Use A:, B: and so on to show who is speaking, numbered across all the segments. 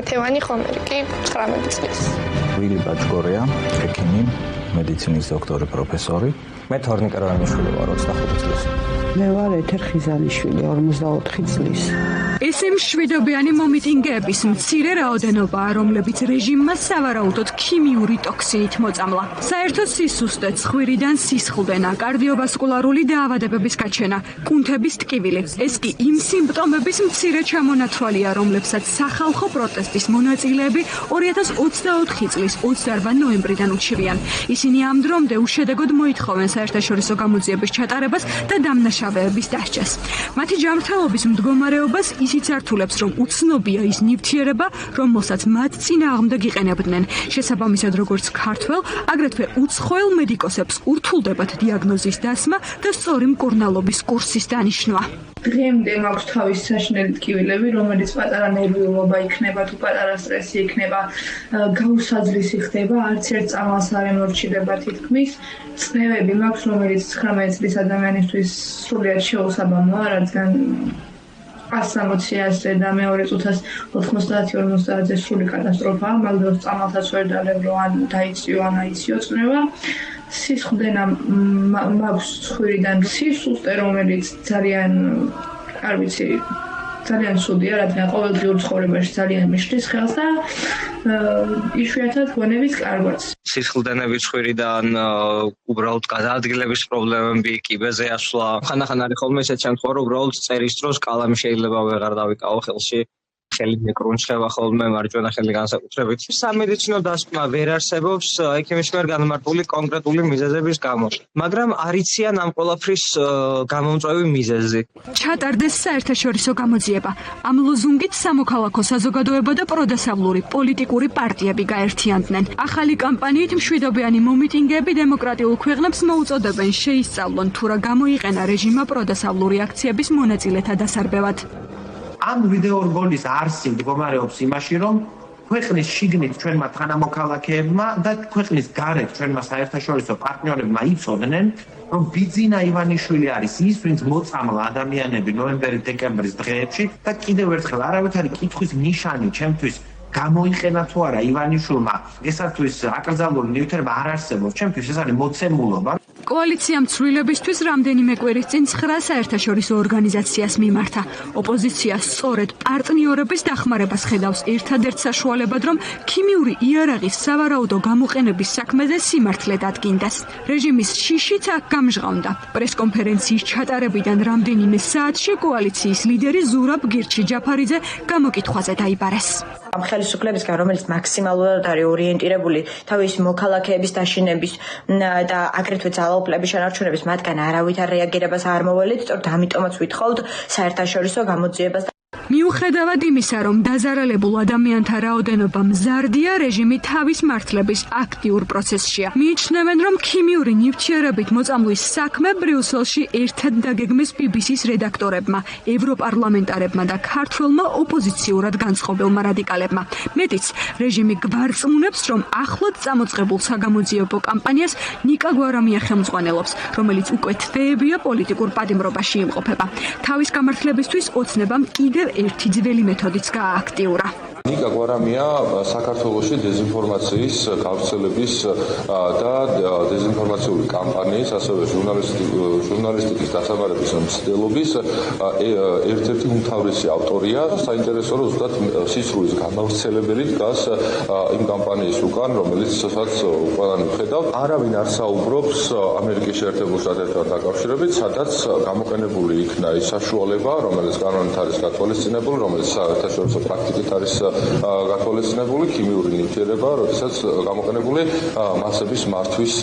A: თეთევანი ხომერი კი 19 წლის.
B: ვილი ბაჭკორია, ექიმი, მედიცინის დოქტორი, პროფესორი. მე თორნიკა რანიშვილი ვარ 25 წლის.
C: მე ვარ ეთერ ხიზანიშვილი 54 წლის.
D: ესე მშვიდობიანი მომიტინგეების მცირე რაოდენობაა, რომლებიც რეჟიმმა სავარაუდოდ ქიმიური ტოქსინით მოწამლა. საერთო სისუსტე, ცხვირიდან სისხლდენა, კარდიოვასკულარული დაავადებების გაჩენა, კუნთების ტკივილი. ეს კი იმ სიმპტომების მცირე ჩამონათვალია, რომლებსაც სახალხო პროტესტის მონაწილეები 2024 წლის 28 ნოემბრიდან უჩივიან. ისინი ამ დრომდე უშედეგოდ მოითხოვენ საერთაშორისო გამოძიების ჩატარებას და დამნაშავეების დასჯას. მათი ჯანმრთელობის მდგომარეობას ისიც ართულებს, რომ უცნობია ის ნივთიერება, რომელსაც მათ წინააღმდეგ იყენებდნენ. შესაბამისად, როგორც ქართველ, აგრეთვე უცხოელ მედიკოსებს ურთულდებათ დიაგნოზის დასმა და სწორი მკურნალობის კურსის დანიშვნა.
E: დღემდე მაქვს თავის საშინელი ტკივილები, რომელიც პატარა ნერვიულობა იქნება, თუ პატარა სტრესი იქნება, გაუსაძლისი ხდება, არც ერთ წამალს არ ემორჩილება თითქმის. წნევები მაქვს, რომელიც 19 წლის ადამიანისთვის სრულიად შეუსაბამოა, რადგან 160-ზე და მეორე წუთას 90-50-ზე სრული კატასტროფაა, მაგრამ წამალთაც ვერ დალევ, რომ ან დაიწიო, ან აიწიო წნევა. სისხლდენა მაქვს ცხვირიდან, სისუსტე, რომელიც ძალიან, არ ვიცი, ძალიან ცუდია, რადგან ყოველდღიურ ცხოვრებაში ძალიან მიშლის ხელს და იშვიათად გონებით კარგვაც.
F: სისხლდენები ცხვირიდან უბრალოდ გადაადგილების პრობლემები, კიბეზე ასვლა. ხანდახან არის ხოლმე ესეთ შემთხვევა, რომ უბრალოდ წერის დროს კალამი შეიძლება ვეღარ დავიკავო ხელში. ხელი მეკრუნჩება ხოლმე მარჯვენა ხელი განსაკუთრებით. სამედიცინო დასკვნა ვერ არსებობს ექიმის მიერ განმარტული კონკრეტული მიზეზების გამო, მაგრამ არიციან ამ ყველაფრის გამომწვევი მიზეზი.
D: ჩატარდეს საერთაშორისო გამოძიება. ამ ლოზუნგით სამოქალაქო საზოგადოება და პროდასავლური პოლიტიკური პარტიები გაერთიანდნენ. ახალი კამპანიით მშვიდობიანი მომიტინგეები დემოკრატიულ ქვეყნებს მოუწოდებენ შეისწავლონ თუ რა გამოიყენა რეჟიმმა პროდასავლური აქციების მონაწილეთა დასარბევად.
G: ამ ვიდეორგოლის არსი მდგომარეობს იმაში, რომ ქვეყნის შიგნით ჩვენმა თანამოქალაქეებმა და ქვეყნის გარეთ ჩვენმა საერთაშორისო პარტნიორებმა იცოდნენ, რომ ბიძინა ივანიშვილი არის ის, ვინც მოწამლა ადამიანები ნოემბერ-დეკემბრის დღეებში და კიდევ ერთხელ არავითარი კითხვის ნიშანი ჩემთვის გამოიყენა თუ არა ივანიშვილმა, ესათვის აკრძალული ნივთიერება არ არსებობს, ჩემთვის ეს არის მოცემულობა.
D: კოალიციამ ცვლილებისთვის რამდენიმე კვირის წინ 9 საერთაშორისო ორგანიზაციას მიმართა. ოპოზიცია სწორედ პარტნიორების დახმარებას ხედავს ერთადერთ საშუალებად, რომ ქიმიური იარაღის სავარაუდო გამოყენების საქმეზე სიმართლე დადგინდეს. რეჟიმის შიშიც აქ გამჟღავნდა. პრესკონფერენციის ჩატარებიდან რამდენიმე საათში კოალიციის ლიდერი ზურაბ გირჩი ჯაფარიძე გამოკითხვაზე დაიბარეს.
H: ამ ხელისუფლებისგან, რომელიც მაქსიმალურად არის ორიენტირებული თავისი მოქალაქეების დაშინების და აგრეთვე ძალაუფლების შენარჩუნების, მათგან არავითარ რეაგირებას არ მოველით, სწორედ ამიტომაც ვითხოვთ საერთაშორისო გამოძიებას.
D: მიუხედავად იმისა, რომ დაზარალებულ ადამიანთა რაოდენობა მზარდია, რეჟიმი თავის მართლების აქტიურ პროცესშია. მიიჩნევენ, რომ ქიმიური ნივთიერებით მოწამვლის საქმე ბრიუსელში ერთად დაგეგმეს BBC-ს რედაქტორებმა, ევროპარლამენტარებმა და ქართველმა ოპოზიციურად განწყობილმა რადიკალებმა. მეტიც, რეჟიმი გვარწმუნებს, რომ ახლად წამოწყებულ საგამოძიებო კამპანიას ნიკა გვარამია ხელმძღვანელობს, რომელიც უკვე თვეებია პოლიტიკურ პატიმრობაში იმყოფება. თავის გამართლებისთვის ოცნებამ კიდევ ერთი ძველი მეთოდიც გაააქტიურა.
I: ნიკა გვარამია საქართველოში დეзинფორმაციის გავრცელების და დეзинფორმაციული კამპანიის, ასევე ჟურნალისტიკის დასაბარების მცდელობის ერთ-ერთი უმთავრესი ავტორია. საინტერესო რომ ზუსტად სისხლის გამავრცელებელი დგას იმ კამპანიის უკან, რომელიც ყველანი ვხედავთ. არავინ არ საუბრობს ამერიკის შეერთებულ შტატებთან დაკავშირებით, სადაც გამოყენებული იქნა ის საშუალება, რომელიც კანონით არის გათვალისწინებული, რომელიც საერთაშორისო პრაქტიკით არის გათვალისწინებული ქიმიური ნივთიერება, როდესაც გამოყენებული მასების მართვის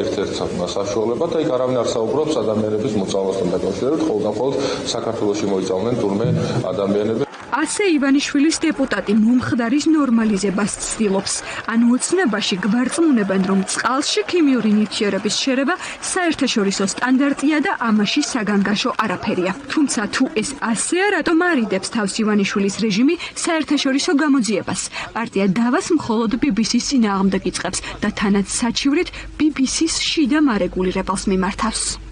I: ერთ-ერთ საშუალებად, და იქ არავინ არ საუბრობს ადამიანების მოწამვასთან დაკავშირებით, ხოლო და მხოლოდ საქართველოში მოიწამნენ თურმე ადამიანები.
D: ასე ივანიშვილის დეპუტატი მომხდარის ნორმალიზებას ცდილობს. ანუ ოცნებაში გვარწმუნებენ, რომ წყალში ქიმიური ნივთიერების შერევა საერთაშორისო სტანდარტია და ამაში საგანგაშო არაფერია. თუმცა თუ ეს ასეა, რატომ არიდებს თავს ივანიშვილის რეჟიმი საერთაშორისო გამოძიებას? პარტია დავას მხოლოდ BBC-ს წინააღმდეგ იწყებს და თანაც საჩივრით BBC-ს შიდა მარეგულირებელს მიმართავს.